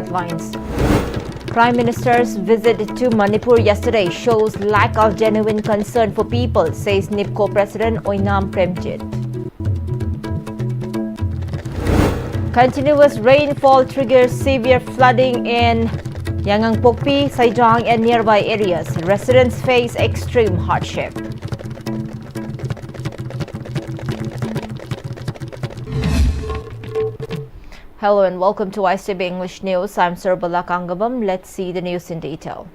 headlines. Prime Minister's visit to Manipur yesterday shows lack of genuine concern for people, says NIPCO President Oinam Premjit. Continuous rainfall triggers severe flooding in Yangang-Pokpi, Saijang and nearby areas. Residents face extreme hardship. Hello and welcome to ICB English News. I'm Surbala Kangabam. Let's see the news in detail.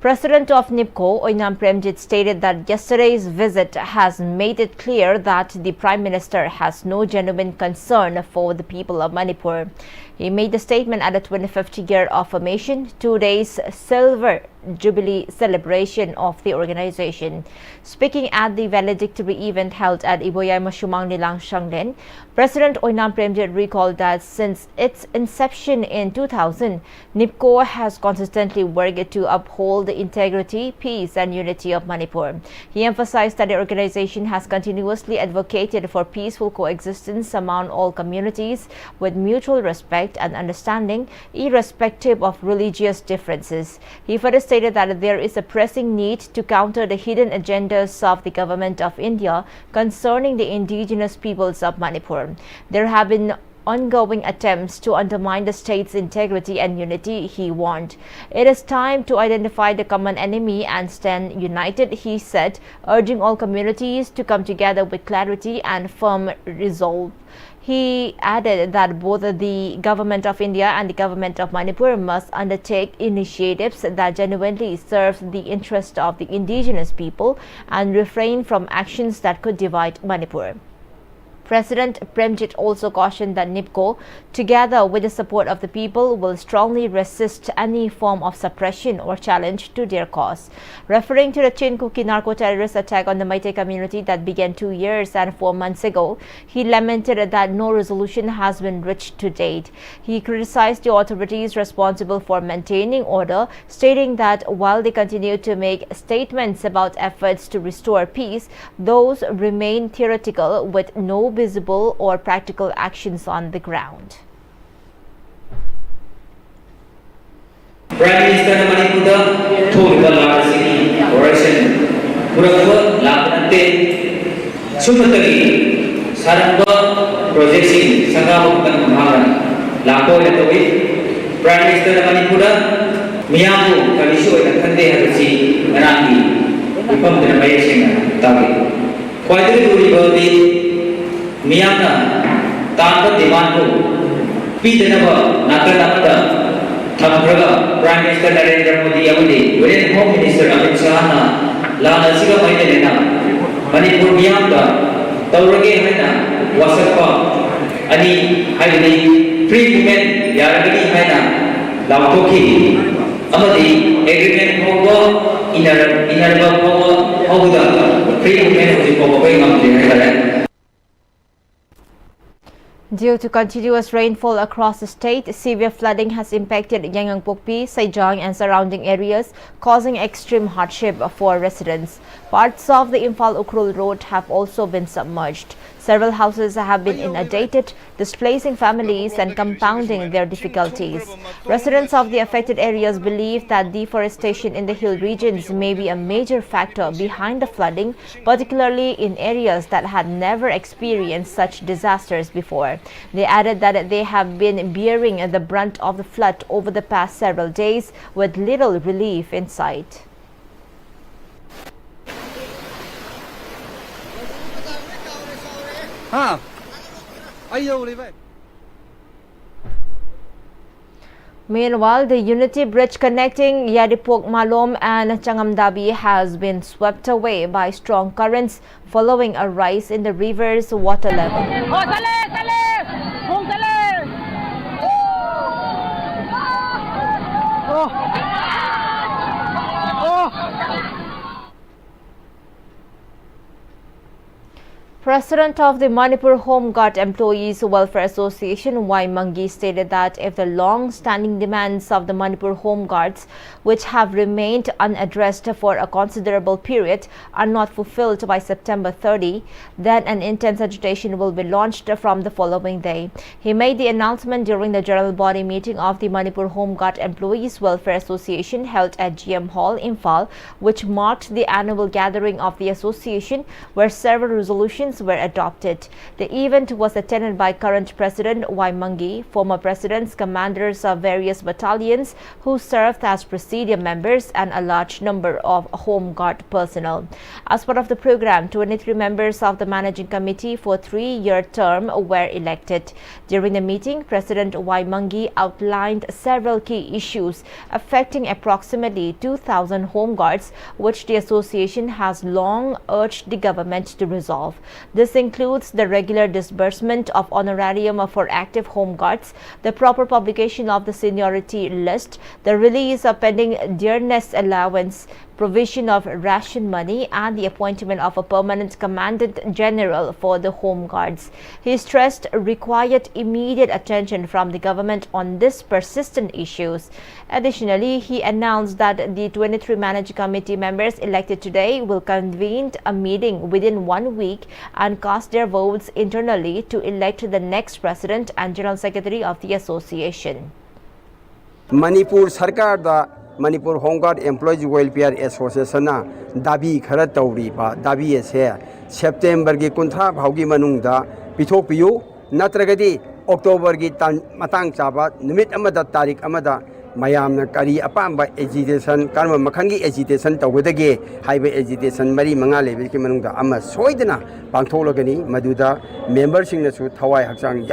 President of NIPCO, Oinam Premjit, stated that yesterday's visit has made it clear that the Prime Minister has no genuine concern for the people of Manipur. He made the statement at the 25th year of formation, 2 days Silver Jubilee celebration of the organization. Speaking at the valedictory event held at Iboyay Mashumang Nilang Shanglen, President Oinam Premjit recalled that since its inception in 2000, NIPCO has consistently worked to uphold the integrity, peace and unity of Manipur. He emphasized that the organization has continuously advocated for peaceful coexistence among all communities with mutual respect and understanding, irrespective of religious differences. He further stated that there is a pressing need to counter the hidden agendas of the government of India concerning the indigenous peoples of Manipur. There have been ongoing attempts to undermine the state's integrity and unity, he warned. It is time to identify the common enemy and stand united, he said, urging all communities to come together with clarity and firm resolve. He added that both the government of India and the government of Manipur must undertake initiatives that genuinely serve the interest of the indigenous people and refrain from actions that could divide Manipur. President Premjit also cautioned that NIPCO, together with the support of the people, will strongly resist any form of suppression or challenge to their cause. Referring to the Chinkuki narco-terrorist attack on the Meitei community that began 2 years and 4 months ago, he lamented that no resolution has been reached to date. He criticized the authorities responsible for maintaining order, stating that while they continue to make statements about efforts to restore peace, those remain theoretical with no visible or practical actions on the ground. Prime Minister of Manipur told the large city operation Purava Lapanate Sumatari Saramba Projecting Sangam Maharan Lapo Latovi Prime Minister of Manipur Miyamu Kalisho and Kande Hasi Maraki become the amazing Tavi. Quite a Miyamna Tata Devanko Pitanava Nakanapta Tampraga Prime Minister Narendra Modi Amadi Within Home Minister Amit Shahana Lana Siga Maidana Manipur Miyamda Taurage Haina Wasapa Ani Haini Free Women Yaragani Haina Lautoki Amadi Agreement Pogo Inarba Pogo Oguda Free Women of the Pogo Amadi. Due to continuous rainfall across the state, severe flooding has impacted Yangang-Pokpi, Saijang and surrounding areas, causing extreme hardship for residents. Parts of the Imphal-Ukhrul road have also been submerged. Several houses have been inundated, displacing families and compounding their difficulties. Residents of the affected areas believe that deforestation in the hill regions may be a major factor behind the flooding, particularly in areas that had never experienced such disasters before. They added that they have been bearing the brunt of the flood over the past several days with little relief in sight. Meanwhile, the Unity Bridge connecting Yadipok Malom and Changamdabi has been swept away by strong currents following a rise in the river's water level. President of the Manipur Home Guard Employees Welfare Association, Y. Mangi, stated that if the long-standing demands of the Manipur Home Guards, which have remained unaddressed for a considerable period, are not fulfilled by September 30, then an intense agitation will be launched from the following day. He made the announcement during the general body meeting of the Manipur Home Guard Employees Welfare Association held at GM Hall, Imphal, which marked the annual gathering of the association, where several resolutions were adopted. The event was attended by current President Y. Mangi, former presidents, commanders of various battalions who served as presidium members, and a large number of Home Guard personnel. As part of the program, 23 members of the managing committee for a 3-year term were elected. During the meeting, President Y. Mangi outlined several key issues affecting approximately 2,000 Home Guards, which the association has long urged the government to resolve. This includes the regular disbursement of honorarium for active Home Guards, the proper publication of the seniority list, the release of pending dearness allowance, provision of ration money, and the appointment of a permanent Commandant General for the Home Guards. He stressed required immediate attention from the government on these persistent issues. Additionally, he announced that the 23 managing committee members elected today will convene a meeting within 1 week and cast their votes internally to elect the next president and general secretary of the association. Manipur Sarkar da Manipur Home Guard Employees Welfare Association na dabi khara tauri ba dabi ase September gi kuntha bhaugi manung da pithok piyu natragadi October gi matang chaba numit amada tarik amada mayamna kari apamba agitation karma makhangi agitation tawdage haiba agitation mari manga level ki manung da ama soidana pangtholagani maduda members sing na su thawai hakchang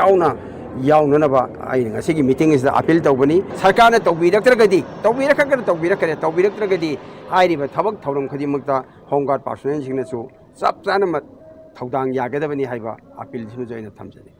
yaunanaba ai ngasigi meeting is appeal tawbani sarkarna tawbirakragadi tawbirakragadi hairiba thabak thauram khadimakta Home Guard personnel sing na su chap chana thaudang yagadabani haiba appeal sinu joina thamjani.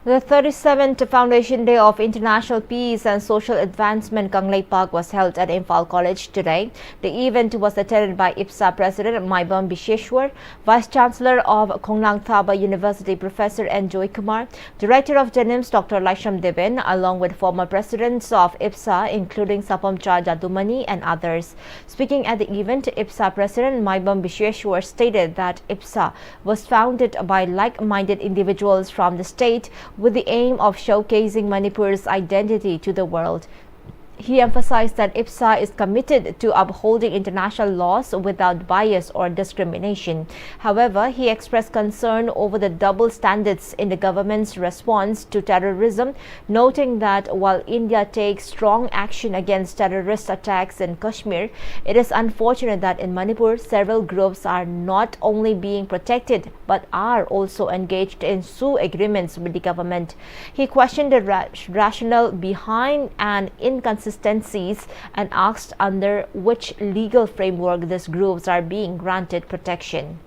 The 37th Foundation Day of International Peace and Social Advancement Kanglei Park was held at Imphal College today. The event was attended by IPSA President Pm-Istv, Vice Chancellor of Khonglang Thaba University Professor N. Joy Kumar, Director of Denims Dr. Laisham Deben, along with former presidents of IPSA including Sapamcha Jadumani and others. Speaking at the event, IPSA President Pm-Istv stated that IPSA was founded by like-minded individuals from the state with the aim of showcasing Manipur's identity to the world. He emphasized that IPSA is committed to upholding international laws without bias or discrimination. However, he expressed concern over the double standards in the government's response to terrorism, noting that while India takes strong action against terrorist attacks in Kashmir, it is unfortunate that in Manipur, several groups are not only being protected but are also engaged in sue agreements with the government. He questioned the rationale behind an inconsistencies and asked under which legal framework these groups are being granted protection.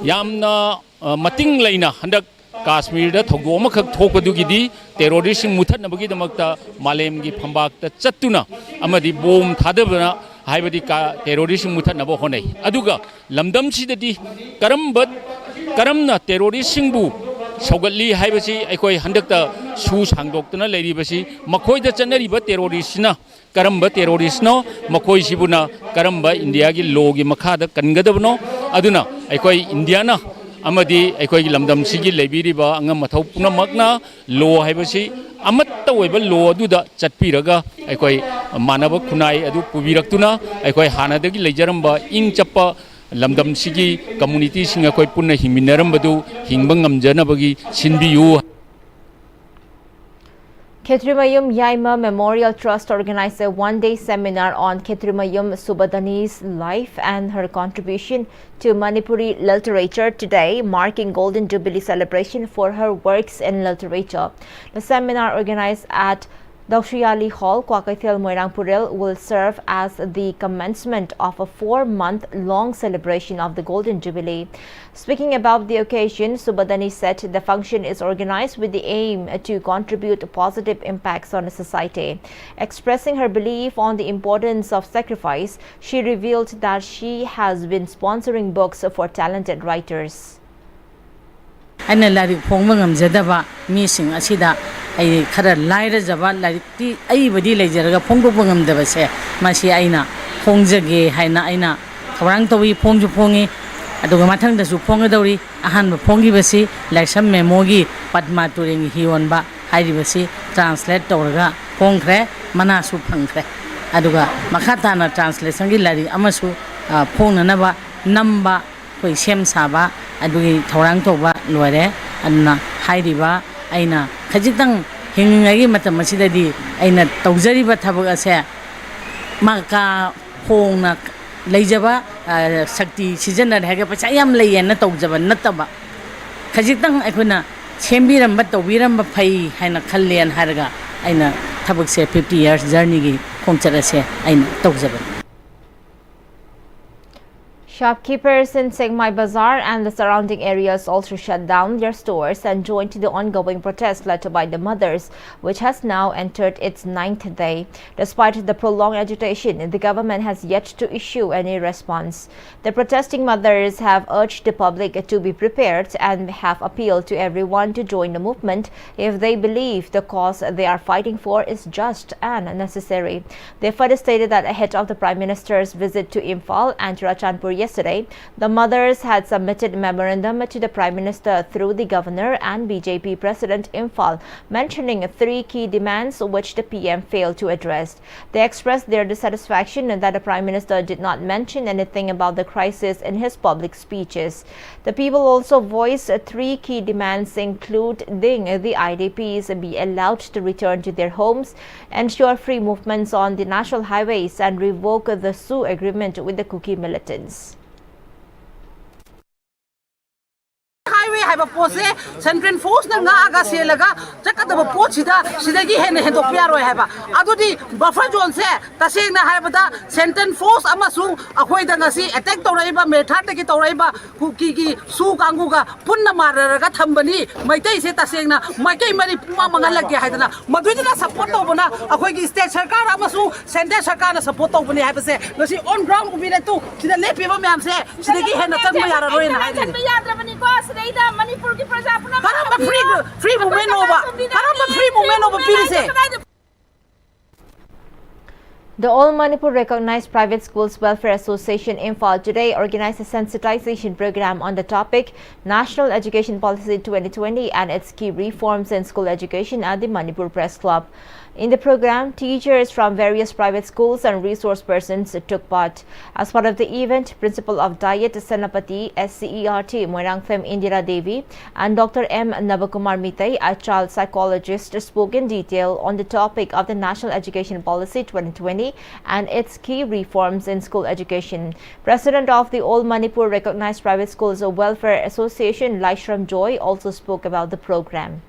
Yamna mating laina handak Kashmir da thogdo amakak thokpadugidi terrorist muthatnabagi damakta malem gi phambak ta chattuna amadi bom thadabana haibadi ka terrorist muthatnabo honai aduga lamdam sidadi karamna terrorist singbu Sogatli Haibasi, Ekoi Handakta, Su Sangdokna, Lady Basi, Makoi the Chanariba terroristna, Karamba terroristno, Makoi Shibuna, Karamba, Indiagi, Logi Makada, Kangadabno, Aduna, Ekoi Indiana, Amadi, Ekoi Lamdam Sigi, Lebiriba, Angamatopuna Magna, Lo Haibasi, Amata Weba, Lo Duda, Chatpiraga, Ekoi Manaba Kunai, Adu Pubiraktuna, Ekoi Hanadagi, Lejaramba, In Chapa. Lamdam sigi community singa koi punna himinaram badu hingbangam jana bagi sinbiyu. Khetrimayum Yaima Memorial Trust organized a one-day seminar on Khetrimayum Subadani's life and her contribution to Manipuri literature today, marking Golden Jubilee celebration for her works in literature. The seminar organized at Daushiyali Hall, Kwakaithil Moirangpuril will serve as the commencement of a 4-month-long celebration of the Golden Jubilee. Speaking about the occasion, Subadani said the function is organized with the aim to contribute positive impacts on society. Expressing her belief on the importance of sacrifice, she revealed that she has been sponsoring books for talented writers. Aina larik phongma ngamjadaba mising asida ai khara laira jaba larikti ai badi leijaraga phongdokba ngamdaba se masi aina phongjage haina aina thorang towi phongju phongi aduga mathangda su phongadauri ahanba phongi basi laisam memogi padma turing hionba hairi basi translate tawraga phongkhre mana su phangkhre aduga makhata na translation gi lari amasu phongnanaba namba koi sem saba adugi thorang toba loire anna hairiba aina khajitang hingingagi matam asidadi aina tawjariba thabak ase maka phongna leijaba shakti season haga pacha yam leyena tawjaba nataba khajitang aikuna sembiramba tawbiramba phai haina khallen harga aina thabak se 50 years journey gi khongcharase aina tawjaba. Shopkeepers in Sengmai Bazaar and the surrounding areas also shut down their stores and joined the ongoing protest led by the mothers, which has now entered its 9th day. Despite the prolonged agitation, the government has yet to issue any response. The protesting mothers have urged the public to be prepared and have appealed to everyone to join the movement if they believe the cause they are fighting for is just and necessary. They further stated that ahead of the Prime Minister's visit to Imphal and Rachanpur yesterday, the mothers had submitted a memorandum to the Prime Minister through the Governor and BJP President Imphal, mentioning 3 key demands which the PM failed to address. They expressed their dissatisfaction that the Prime Minister did not mention anything about the crisis in his public speeches. The people also voiced 3 key demands, including the IDPs be allowed to return to their homes, ensure free movements on the national highways, and revoke the SU agreement with the Kuki militants. Highway have a pose, Central Force Naga Selaga, Jakataba Pochida, Sidagi and Hendopiaro have Adudi, Buffer Jones, Tasina Habada, Central Force Amasu, Akoidangasi, attack Toreba, Metataki Toreba, Kukiki, Su Ganguga, Punamara, Gatambani, Maite Tasena, Maike Mani Pumamalaki Hadana, Madrina support Obana, Akoigi State Sarkar Amasu, Senda Sakana support Obani have a say, no, she on ground will be the two, she the lay people man say, Sidagi and the free movement over. The All Manipur Recognized Private Schools Welfare Association Imphal today organized a sensitization program on the topic National Education Policy 2020 and its key reforms in school education at the Manipur Press Club. In the program, teachers from various private schools and resource persons took part. As part of the event, Principal of Diet Senapati, SCERT, Moirangfem Indira Devi, and Dr. M. Navakumar Mitay, a child psychologist, spoke in detail on the topic of the National Education Policy 2020 and its key reforms in school education. President of the All Manipur Recognized Private Schools Welfare Association, Laishram Joy, also spoke about the program.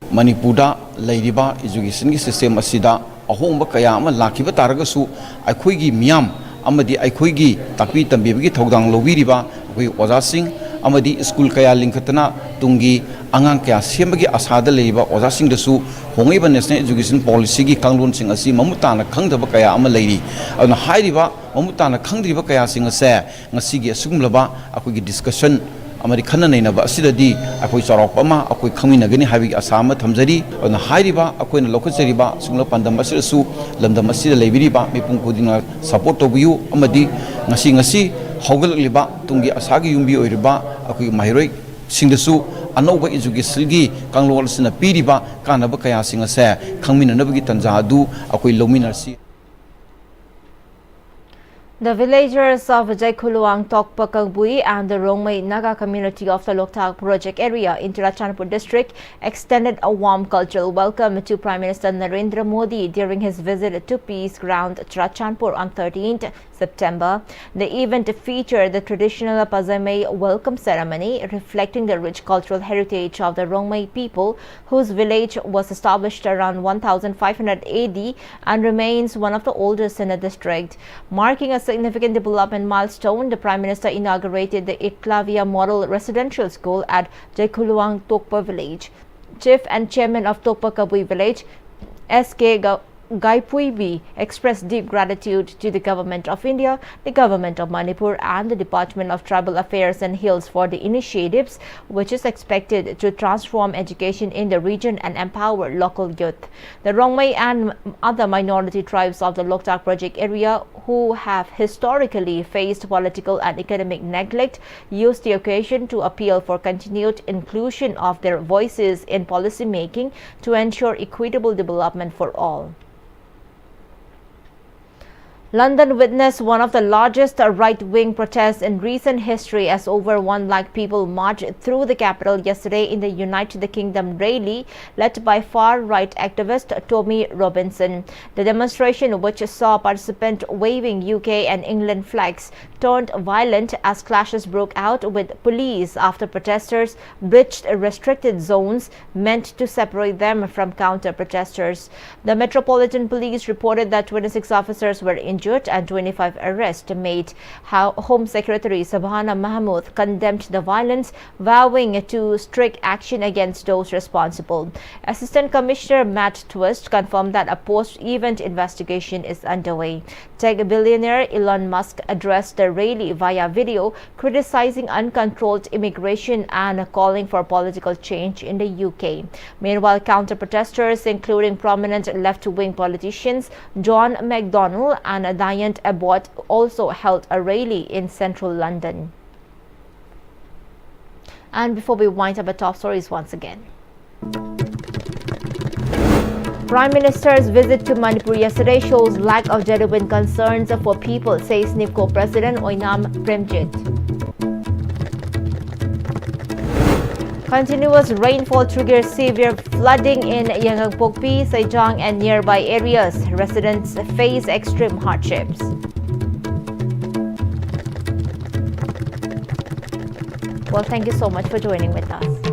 Manipurda Ladiba education system asida ahongba kaya ama lakiba taragasu aikhoigi miyam amadi aikhoigi takpi tambibagi thodang lobiriba akoi oja sing amadi school kaya linkatana tungi angang kaya sembagi asada leiba oja sing dasu hongaiba national education policy gi kanglon sing asi mamutana khangdaba kaya ama leiri aduna hairiba mamutana khangdriba kaya sing ase ngasigi asugumlaba akoigi discussion amari khana nei na ba asidadi akoi charok ama akoi khangina gani habi asama thamjari na hairiba akoi na lokhachari ba sungla pandam asisu lamdam asida leibiri ba mipung kudina support tobiu amadi ngasi hogalliba tungi asagi yumbi oiriba akoi mahiroi singdasu anoba education gi kanglol sina piriba kanaba kaya singa se khangmina nabagi tanja adu akoi lominarsi. The villagers of Jaikuluang, Tokpa Kagbui and the Rongmei Naga community of the Loktak project area in Churachandpur district extended a warm cultural welcome to Prime Minister Narendra Modi during his visit to Peace Ground Churachandpur on 13th September. The event featured the traditional Pazamei welcome ceremony reflecting the rich cultural heritage of the Rongmei people, whose village was established around 1500 AD and remains one of the oldest in the district. Marking a significant development milestone, the Prime Minister inaugurated the Eklavya Model Residential School at Jaikuluang Tokpa village. Chief and Chairman of Tokpa Kabui village, S.K. Gaipuibi expressed deep gratitude to the Government of India, the Government of Manipur and the Department of Tribal Affairs and Hills for the initiatives, which is expected to transform education in the region and empower local youth. The Rongmei and other minority tribes of the Loktak project area, who have historically faced political and economic neglect, used the occasion to appeal for continued inclusion of their voices in policy making to ensure equitable development for all. London witnessed one of the largest right-wing protests in recent history as over 1 lakh people marched through the capital yesterday in the United Kingdom rally led by far-right activist Tommy Robinson. The demonstration, which saw participants waving UK and England flags, turned violent as clashes broke out with police after protesters breached restricted zones meant to separate them from counter-protesters. The Metropolitan Police reported that 26 officers were injured and 25 arrests made. Home Secretary Sabhana Mahmood condemned the violence, vowing to strict action against those responsible. Assistant Commissioner Matt Twist confirmed that a post-event investigation is underway. Tech billionaire Elon Musk addressed the rally via video, criticizing uncontrolled immigration and calling for political change in the UK. Meanwhile, counter-protesters, including prominent left-wing politicians John McDonnell and Diane Abbott, also held a rally in central London. And before we wind up the top stories once again. Prime Minister's visit to Manipur yesterday shows lack of genuine concerns for people, says NIPCO President Oinam Premjit. Continuous rainfall triggers severe flooding in Yanggangpokpi, Saijang and nearby areas. Residents face extreme hardships. Well, thank you so much for joining with us.